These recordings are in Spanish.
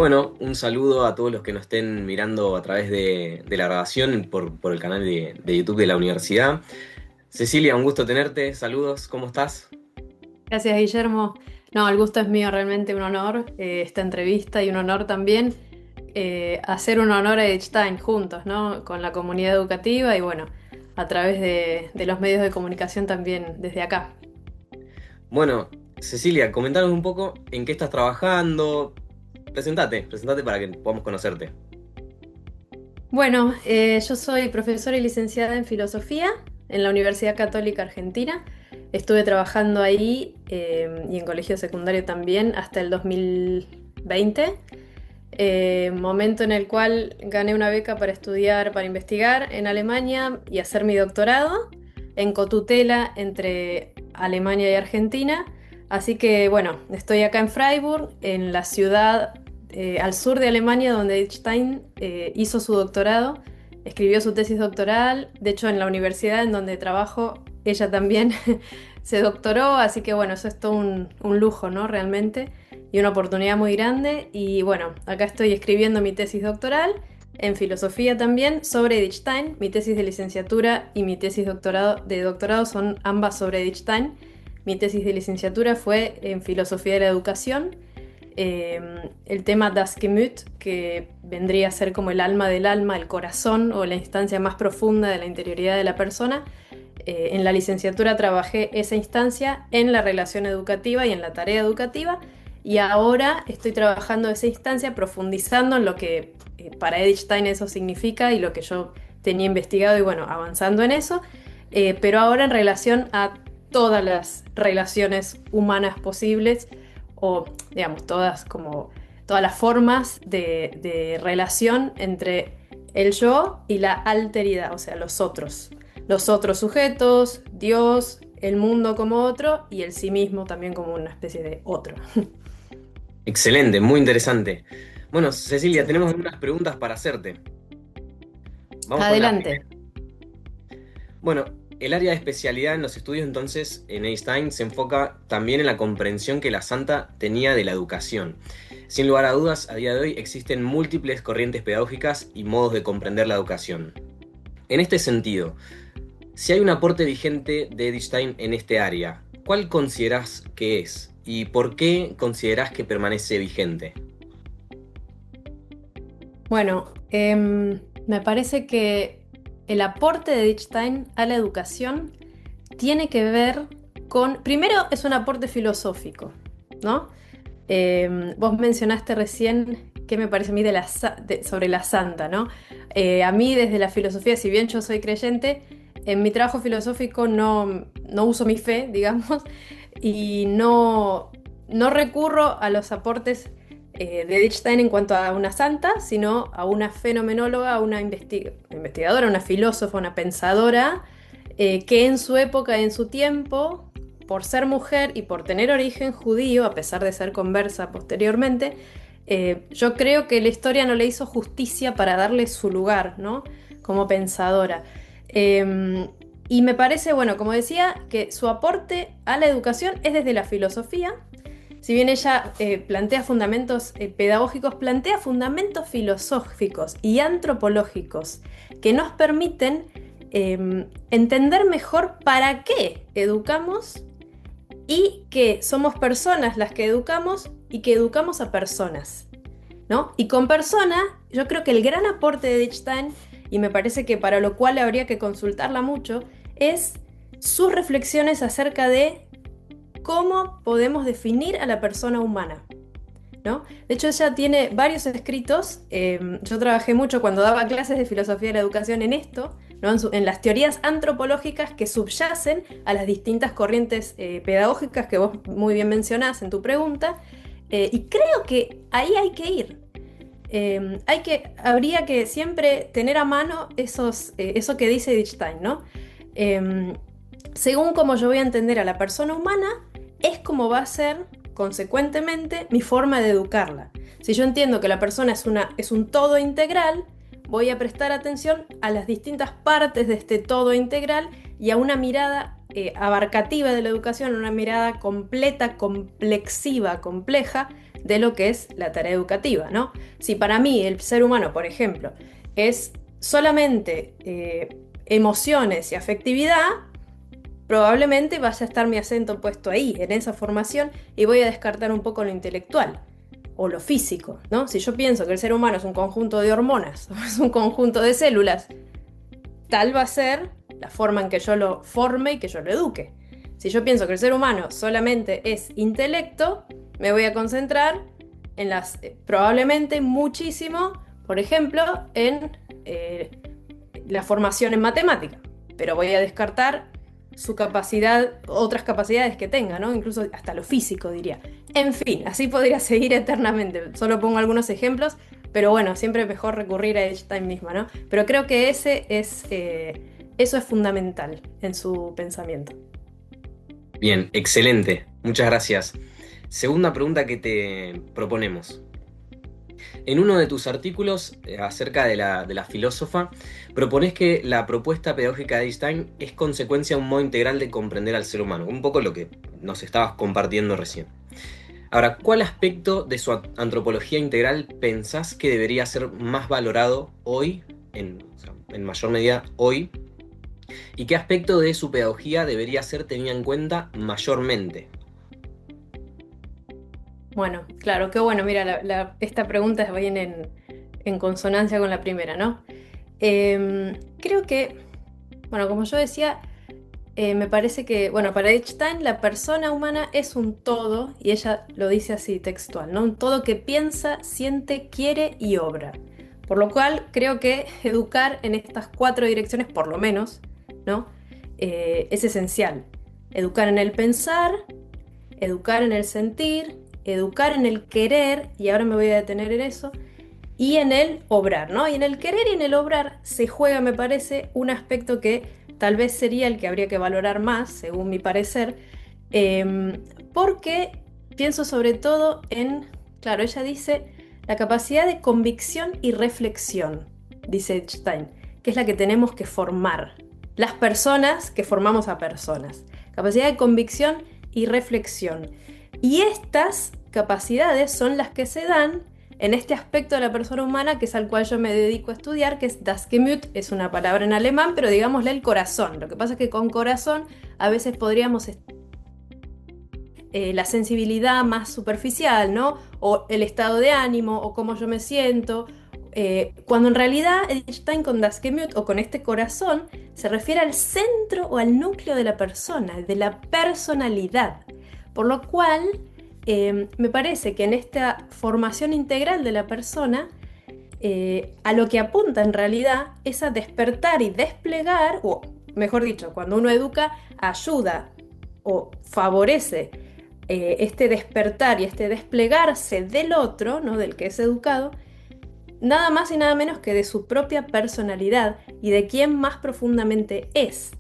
Bueno, un saludo a todos los que nos estén mirando a través de la grabación por el canal de YouTube de la universidad. Cecilia, un gusto tenerte. Saludos, ¿cómo estás? Gracias, Guillermo. No, el gusto es mío, realmente un honor esta entrevista y un honor también hacer un honor a Einstein juntos, ¿no? Con la comunidad educativa y bueno, a través de los medios de comunicación también desde acá. Bueno, Cecilia, comentanos un poco en qué estás trabajando. Presentate para que podamos conocerte. Bueno, yo soy profesora y licenciada en filosofía en la Universidad Católica Argentina. Estuve trabajando ahí y en colegio secundario también hasta el 2020. Momento en el cual gané una beca para estudiar, para investigar en Alemania y hacer mi doctorado en cotutela entre Alemania y Argentina. Así que bueno, estoy acá en Freiburg, en la ciudad al sur de Alemania donde Einstein hizo su doctorado, escribió su tesis doctoral. De hecho, en la universidad en donde trabajo, ella también se doctoró, así que bueno, eso es todo un lujo, ¿no? Realmente y una oportunidad muy grande. Y bueno, acá estoy escribiendo mi tesis doctoral en filosofía también sobre Einstein. Mi tesis de licenciatura y mi tesis de doctorado son ambas sobre Einstein. Mi tesis de licenciatura fue en filosofía de la educación. El tema Das Gemüt, que vendría a ser como el alma del alma, el corazón o la instancia más profunda de la interioridad de la persona. En la licenciatura trabajé esa instancia en la relación educativa y en la tarea educativa, y ahora estoy trabajando esa instancia profundizando en lo que para Edith Stein eso significa y lo que yo tenía investigado y bueno, avanzando en eso, pero ahora en relación a todas las relaciones humanas posibles o digamos todas como todas las formas de relación entre el yo y la alteridad, o sea, los otros sujetos, Dios, el mundo como otro y el sí mismo también como una especie de otro. Excelente, muy interesante. Bueno, Cecilia, Sí. tenemos unas preguntas para hacerte. Vamos con la Adelante. primera. Bueno, el área de especialidad en los estudios entonces en Einstein se enfoca también en la comprensión que la santa tenía de la educación. Sin lugar a dudas, a día de hoy existen múltiples corrientes pedagógicas y modos de comprender la educación. En este sentido, si hay un aporte vigente de Einstein en este área, ¿cuál consideras que es? ¿Y por qué consideras que permanece vigente? Bueno, me parece que el aporte de Einstein a la educación tiene que ver con, primero es un aporte filosófico, ¿no? Vos mencionaste recién qué me parece a mí sobre la santa, ¿no? A mí desde la filosofía, si bien yo soy creyente, en mi trabajo filosófico no uso mi fe, digamos, y no recurro a los aportes de Wittgenstein en cuanto a una santa, sino a una fenomenóloga, a una investigadora, una filósofa, una pensadora, que en su época, en su tiempo, por ser mujer y por tener origen judío, a pesar de ser conversa posteriormente, yo creo que la historia no le hizo justicia para darle su lugar, ¿no? Como pensadora. Eh, y me parece, bueno, como decía, que su aporte a la educación es desde la filosofía. Si bien ella plantea fundamentos pedagógicos, plantea fundamentos filosóficos y antropológicos que nos permiten entender mejor para qué educamos y que somos personas las que educamos y que educamos a personas, ¿no? Y con persona, yo creo que el gran aporte de Wittgenstein, y me parece que para lo cual habría que consultarla mucho, es sus reflexiones acerca de cómo podemos definir a la persona humana, ¿no? De hecho, ella tiene varios escritos. Yo trabajé mucho cuando daba clases de filosofía de la educación en esto, ¿no? En las teorías antropológicas que subyacen a las distintas corrientes pedagógicas que vos muy bien mencionás en tu pregunta. Y creo que ahí hay que ir. Habría que siempre tener a mano eso que dice Wittgenstein, ¿no? Em, Según como yo voy a entender a la persona humana, es como va a ser, consecuentemente, mi forma de educarla. Si yo entiendo que la persona es un todo integral, voy a prestar atención a las distintas partes de este todo integral y a una mirada abarcativa de la educación, una mirada completa, complexiva, compleja de lo que es la tarea educativa, ¿no? Si para mí el ser humano, por ejemplo, es solamente emociones y afectividad, probablemente vaya a estar mi acento puesto ahí, en esa formación, y voy a descartar un poco lo intelectual o lo físico, ¿no? Si yo pienso que el ser humano es un conjunto de hormonas o es un conjunto de células, tal va a ser la forma en que yo lo forme y que yo lo eduque. Si yo pienso que el ser humano solamente es intelecto, me voy a concentrar en las, probablemente muchísimo, por ejemplo, en la formación en matemática, pero voy a descartar su capacidad, otras capacidades que tenga, ¿no? Incluso hasta lo físico, diría. En fin, así podría seguir eternamente. Solo pongo algunos ejemplos, pero bueno, siempre es mejor recurrir a Einstein misma, ¿no? Pero creo que eso es fundamental en su pensamiento. Bien, excelente. Muchas gracias. Segunda pregunta que te proponemos. En uno de tus artículos acerca de la filósofa, propones que la propuesta pedagógica de Einstein es consecuencia de un modo integral de comprender al ser humano, un poco lo que nos estabas compartiendo recién. Ahora, ¿cuál aspecto de su antropología integral pensás que debería ser más valorado hoy, o sea, en mayor medida hoy, y qué aspecto de su pedagogía debería ser tenida en cuenta mayormente? Bueno, claro, qué bueno. Mira, esta pregunta viene en consonancia con la primera, ¿no? Creo que, bueno, como yo decía, me parece que, bueno, para Einstein la persona humana es un todo, y ella lo dice así textual, ¿no? Un todo que piensa, siente, quiere y obra. Por lo cual creo que educar en estas cuatro direcciones, por lo menos, ¿no? Es esencial. Educar en el pensar, educar en el sentir, educar en el querer, y ahora me voy a detener en eso, y en el obrar, ¿no? Y en el querer y en el obrar se juega, me parece, un aspecto que tal vez sería el que habría que valorar más, según mi parecer, porque pienso sobre todo en, claro, ella dice, la capacidad de convicción y reflexión, dice Einstein, que es la que tenemos que formar, las personas que formamos a personas. Capacidad de convicción y reflexión. Y estas capacidades son las que se dan en este aspecto de la persona humana, que es al cual yo me dedico a estudiar, que es das Gemüt, es una palabra en alemán, pero digámosle el corazón. Lo que pasa es que con corazón a veces podríamos la sensibilidad más superficial, ¿no? O el estado de ánimo, o cómo yo me siento, cuando en realidad Einstein con das Gemüt o con este corazón se refiere al centro o al núcleo de la persona, de la personalidad. Por lo cual, me parece que en esta formación integral de la persona, a lo que apunta en realidad es a despertar y desplegar, o mejor dicho, cuando uno educa, ayuda o favorece este despertar y este desplegarse del otro, ¿no? Del que es educado, nada más y nada menos que de su propia personalidad y de quién más profundamente es.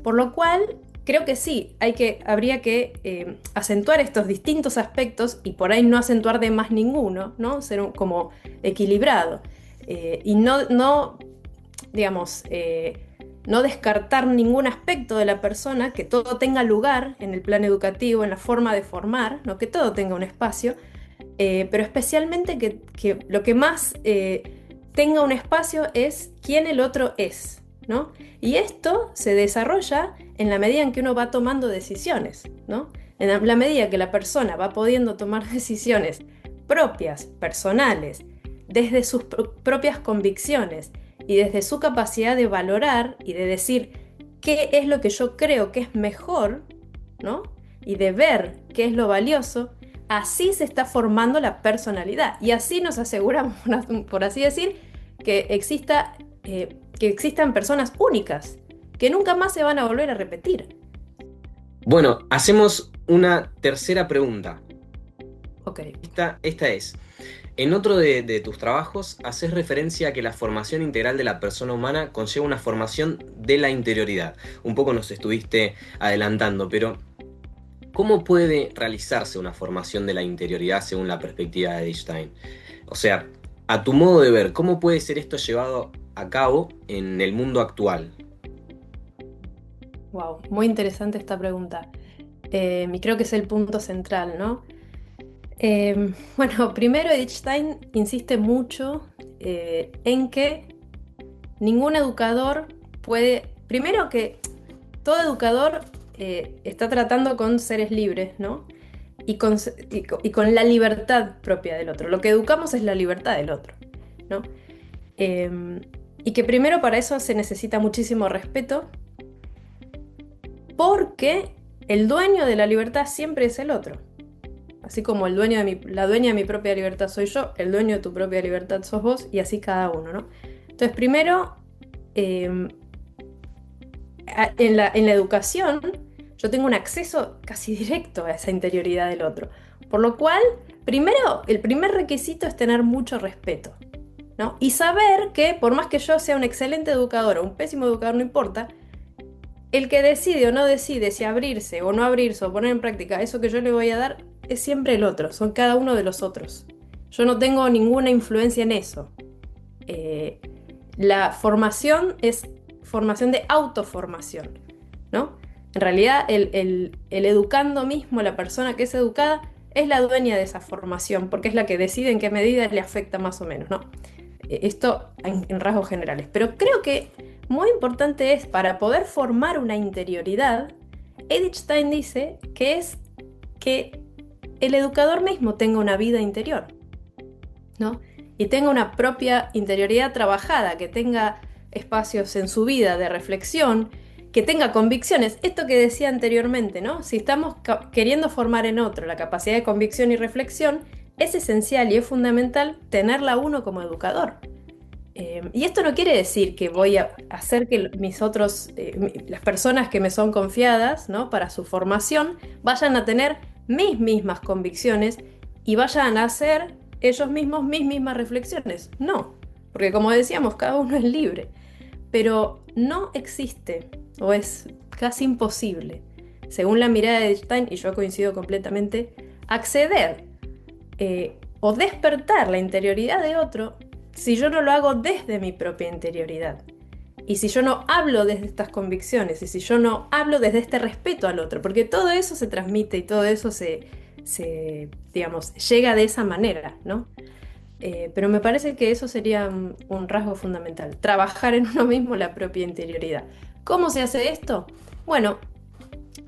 Por lo cual, creo que sí, habría que acentuar estos distintos aspectos y por ahí no acentuar de más ninguno, ¿no? Ser como equilibrado. Y no, digamos, no descartar ningún aspecto de la persona, que todo tenga lugar en el plan educativo, en la forma de formar, ¿no? Que todo tenga un espacio, pero especialmente que lo que más tenga un espacio es quién el otro es, ¿no? Y esto se desarrolla en la medida en que uno va tomando decisiones, ¿no? En la medida que la persona va pudiendo tomar decisiones propias, personales, desde sus propias convicciones y desde su capacidad de valorar y de decir qué es lo que yo creo que es mejor, ¿no? Y de ver qué es lo valioso, así se está formando la personalidad y así nos aseguramos, por así decir, que existan personas únicas, que nunca más se van a volver a repetir. Bueno, hacemos una tercera pregunta. Ok. Esta es, en otro de tus trabajos haces referencia a que la formación integral de la persona humana conlleva una formación de la interioridad. Un poco nos estuviste adelantando, pero ¿cómo puede realizarse una formación de la interioridad según la perspectiva de Einstein? O sea, a tu modo de ver, ¿cómo puede ser esto llevado a cabo en el mundo actual? Wow, muy interesante esta pregunta. Y creo que es el punto central, ¿no? Bueno, primero Edith Stein insiste mucho en que ningún educador puede, primero que todo educador está tratando con seres libres, ¿no? Y con la libertad propia del otro. Lo que educamos es la libertad del otro, ¿no? Eh, y que primero para eso se necesita muchísimo respeto, porque el dueño de la libertad siempre es el otro. Así como la dueña de mi propia libertad soy yo, el dueño de tu propia libertad sos vos, y así cada uno, ¿no? Entonces, primero, eh, en la educación, yo tengo un acceso casi directo a esa interioridad del otro. Por lo cual, primero, el primer requisito es tener mucho respeto, ¿no? Y saber que por más que yo sea un excelente educador o un pésimo educador, no importa, el que decide o no decide si abrirse o no abrirse o poner en práctica eso que yo le voy a dar es siempre el otro, son cada uno de los otros. Yo no tengo ninguna influencia en eso. Eh, la formación es formación de autoformación, ¿no? En realidad, el educando mismo, la persona que es educada, es la dueña de esa formación, porque es la que decide en qué medida le afecta más o menos, ¿no? Esto en rasgos generales. Pero creo que muy importante es, para poder formar una interioridad, Edith Stein dice que es que el educador mismo tenga una vida interior, ¿no? Y tenga una propia interioridad trabajada, que tenga espacios en su vida de reflexión, que tenga convicciones. Esto que decía anteriormente, ¿no? Si estamos queriendo formar en otro la capacidad de convicción y reflexión, es esencial y es fundamental tenerla uno como educador. Y esto no quiere decir que voy a hacer que las personas que me son confiadas, ¿no? Para su formación, vayan a tener mis mismas convicciones y vayan a hacer ellos mismos mis mismas reflexiones. No, porque como decíamos, cada uno es libre. Pero no existe, o es casi imposible, según la mirada de Stein, y yo coincido completamente, acceder o despertar la interioridad de otro si yo no lo hago desde mi propia interioridad. Y si yo no hablo desde estas convicciones, y si yo no hablo desde este respeto al otro, porque todo eso se transmite y todo eso digamos, llega de esa manera, ¿no? Pero me parece que eso sería un rasgo fundamental, trabajar en uno mismo la propia interioridad. ¿Cómo se hace esto? Bueno,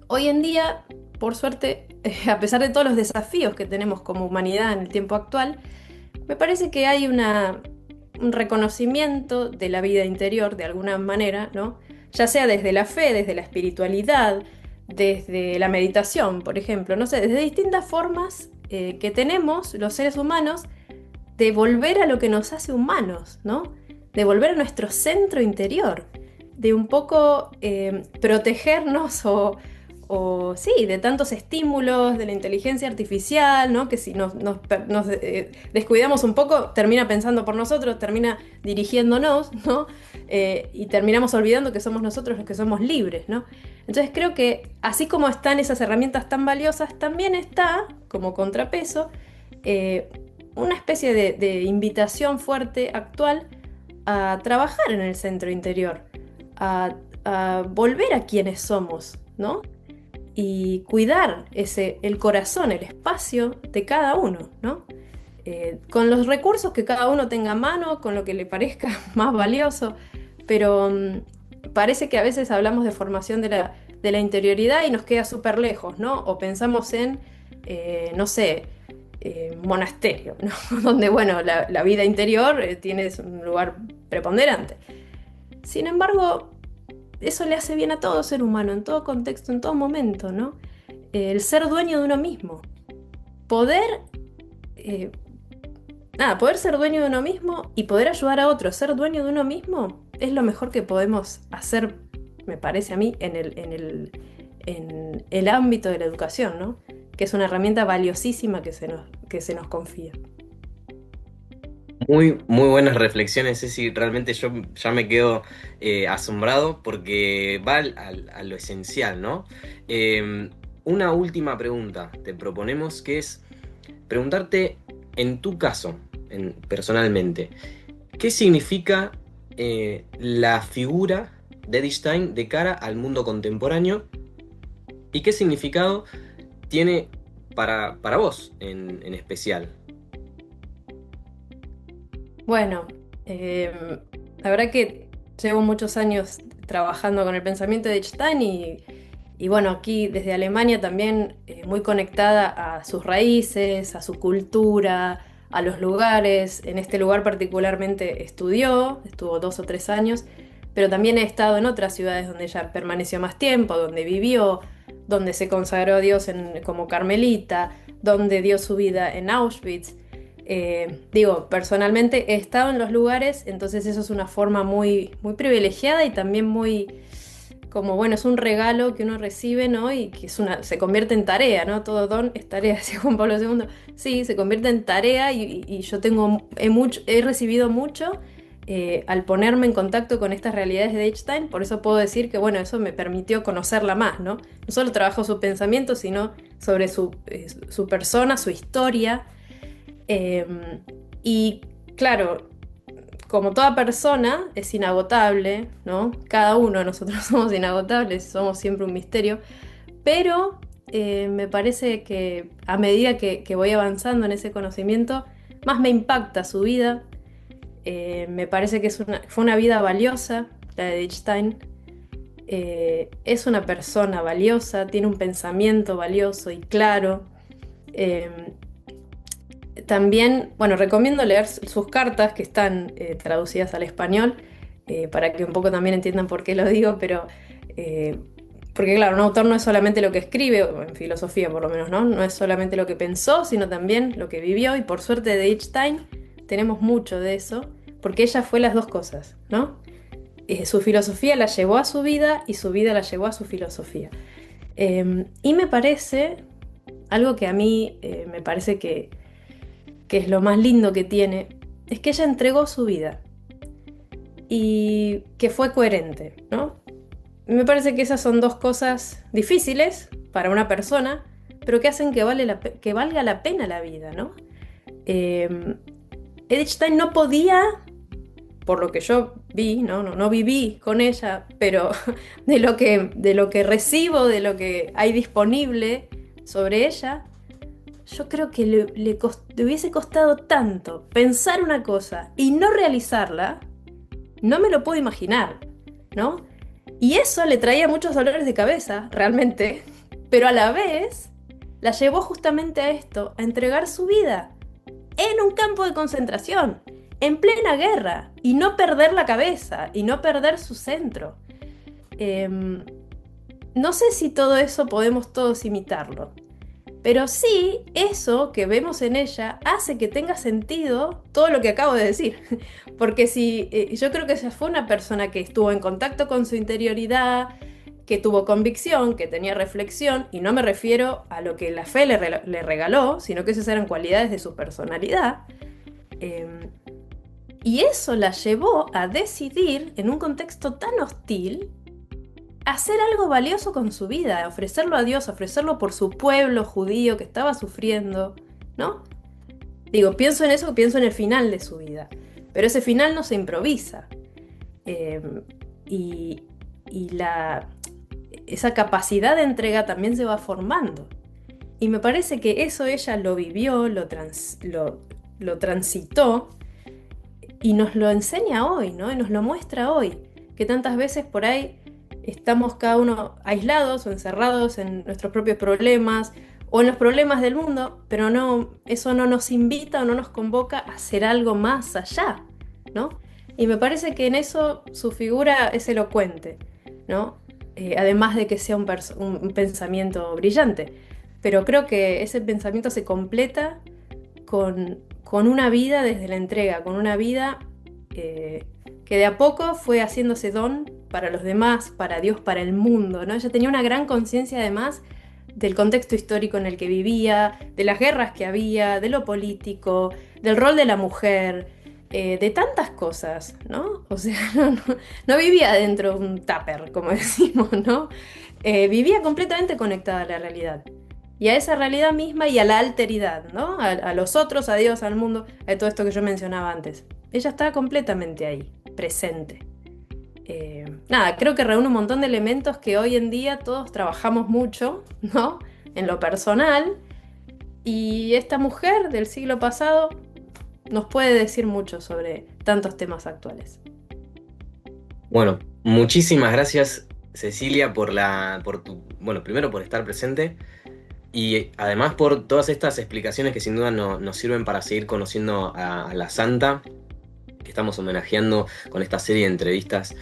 hoy en día, por suerte, a pesar de todos los desafíos que tenemos como humanidad en el tiempo actual, me parece que hay un reconocimiento de la vida interior de alguna manera, ¿no? Ya sea desde la fe, desde la espiritualidad, desde la meditación, por ejemplo, no sé, desde distintas formas que tenemos los seres humanos de volver a lo que nos hace humanos, ¿no? De volver a nuestro centro interior, de un poco protegernos o sí, de tantos estímulos de la inteligencia artificial, ¿no? Que si nos descuidamos un poco, termina pensando por nosotros, termina dirigiéndonos, ¿no? Y terminamos olvidando que somos nosotros los que somos libres, ¿no? Entonces creo que así como están esas herramientas tan valiosas, también está, como contrapeso, eh, una especie de invitación fuerte actual a trabajar en el centro interior, a volver a quienes somos, ¿no? Y cuidar el corazón, el espacio de cada uno, ¿no? Con los recursos que cada uno tenga a mano, con lo que le parezca más valioso, pero parece que a veces hablamos de formación de la interioridad y nos queda súper lejos, ¿no? O pensamos en, no sé, monasterio, ¿no? Donde, bueno, la vida interior tiene un lugar preponderante. Sin embargo, eso le hace bien a todo ser humano, en todo contexto, en todo momento, ¿no? El ser dueño de uno mismo. Poder, eh, poder ser dueño de uno mismo y poder ayudar a otros. Ser dueño de uno mismo es lo mejor que podemos hacer, me parece a mí, en el ámbito de la educación, ¿no? Que es una herramienta valiosísima que se nos confía. Muy, muy buenas reflexiones, Ceci. Realmente yo ya me quedo asombrado porque va a lo esencial, ¿no? Una última pregunta te proponemos, que es preguntarte, en tu caso, personalmente, ¿qué significa la figura de Edith Stein de cara al mundo contemporáneo y qué significado tiene para vos en especial? Bueno, eh, la verdad que llevo muchos años trabajando con el pensamiento de Einstein y bueno, aquí desde Alemania también muy conectada a sus raíces, a su cultura, a los lugares. En este lugar particularmente estudió, estuvo 2 o 3 años, pero también he estado en otras ciudades donde ella permaneció más tiempo, donde vivió, donde se consagró a Dios como carmelita, donde dio su vida en Auschwitz. Digo, personalmente he estado en los lugares, entonces eso es una forma muy, muy privilegiada y también muy, como bueno, es un regalo que uno recibe, ¿no? Y que se convierte en tarea, ¿no? Todo don es tarea, decía Juan Pablo II. Sí, se convierte en tarea y yo he recibido mucho al ponerme en contacto con estas realidades de Einstein, por eso puedo decir que, bueno, eso me permitió conocerla más, ¿no? No solo trabajo su pensamiento, sino sobre su persona, su historia. Eh, y claro, como toda persona es inagotable, ¿no? Cada uno de nosotros somos inagotables, somos siempre un misterio, pero me parece que a medida que voy avanzando en ese conocimiento, más me impacta su vida. Me parece que fue una vida valiosa, la de Einstein. Es una persona valiosa, tiene un pensamiento valioso y claro. Eh, También, bueno, recomiendo leer sus cartas que están traducidas al español, para que un poco también entiendan por qué lo digo, pero eh, porque claro, un autor no es solamente lo que escribe, o en filosofía por lo menos, ¿no? No es solamente lo que pensó, sino también lo que vivió, y por suerte de Einstein tenemos mucho de eso, porque ella fue las dos cosas, ¿no? Su filosofía la llevó a su vida y su vida la llevó a su filosofía. Y me parece, algo que a mí me parece que es lo más lindo que tiene, es que ella entregó su vida y que fue coherente, ¿no? Me parece que esas son dos cosas difíciles para una persona, pero que hacen que valga la pena la vida, ¿no? Eh, Edith Stein no podía, por lo que yo vi, ¿no? No viví con ella, pero de lo que recibo, de lo que hay disponible sobre ella, yo creo que le hubiese costado tanto pensar una cosa y no realizarla, no me lo puedo imaginar, ¿no? Y eso le traía muchos dolores de cabeza, realmente, pero a la vez la llevó justamente a esto, a entregar su vida en un campo de concentración, en plena guerra, y no perder la cabeza, y no perder su centro. Em, no sé si todo eso podemos todos imitarlo. Pero sí, eso que vemos en ella hace que tenga sentido todo lo que acabo de decir. Porque si yo creo que ella fue una persona que estuvo en contacto con su interioridad, que tuvo convicción, que tenía reflexión, y no me refiero a lo que la fe le regaló, sino que esas eran cualidades de su personalidad. Eh, y eso la llevó a decidir, en un contexto tan hostil, hacer algo valioso con su vida, ofrecerlo a Dios, ofrecerlo por su pueblo judío que estaba sufriendo, ¿no? Digo, pienso en eso, pienso en el final de su vida, pero ese final no se improvisa. Eh, y y esa capacidad de entrega también se va formando. Y me parece que eso ella lo vivió, lo transitó y nos lo enseña hoy, ¿no? Y nos lo muestra hoy, que tantas veces por ahí estamos cada uno aislados o encerrados en nuestros propios problemas o en los problemas del mundo, pero no, eso no nos invita o no nos convoca a hacer algo más allá, ¿no? Y me parece que en eso su figura es elocuente, ¿no? Además de que sea un pensamiento brillante. Pero creo que ese pensamiento se completa con una vida desde la entrega, con una vida que de a poco fue haciéndose don para los demás, para Dios, para el mundo, ¿no? Ella tenía una gran conciencia además del contexto histórico en el que vivía, de las guerras que había, de lo político, del rol de la mujer, de tantas cosas, ¿no? O sea, no vivía dentro de un tupper, como decimos, ¿no? Vivía completamente conectada a la realidad. Y a esa realidad misma y a la alteridad, ¿no? A los otros, a Dios, al mundo, a todo esto que yo mencionaba antes. Ella estaba completamente ahí, presente. Nada, creo que reúne un montón de elementos que hoy en día todos trabajamos mucho, ¿no? En lo personal, Y esta mujer del siglo pasado nos puede decir mucho sobre tantos temas actuales. Bueno, muchísimas gracias, Cecilia, bueno, primero por estar presente y además por todas estas explicaciones que sin duda nos sirven para seguir conociendo a la Santa, que estamos homenajeando con esta serie de entrevistas.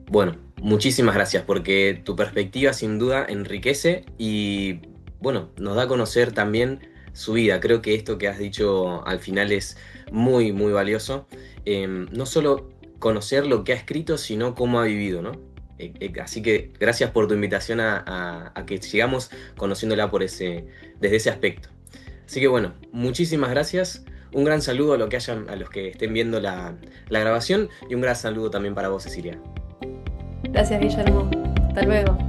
Bueno, muchísimas gracias porque tu perspectiva sin duda enriquece y bueno, nos da a conocer también su vida. Creo que esto que has dicho al final es muy, muy valioso. No solo conocer lo que ha escrito, sino cómo ha vivido, ¿no? Así que gracias por tu invitación a que sigamos conociéndola desde ese aspecto. Así que bueno, muchísimas gracias. Un gran saludo a los que estén viendo la grabación y un gran saludo también para vos, Cecilia. Gracias, Guillermo. Hasta luego.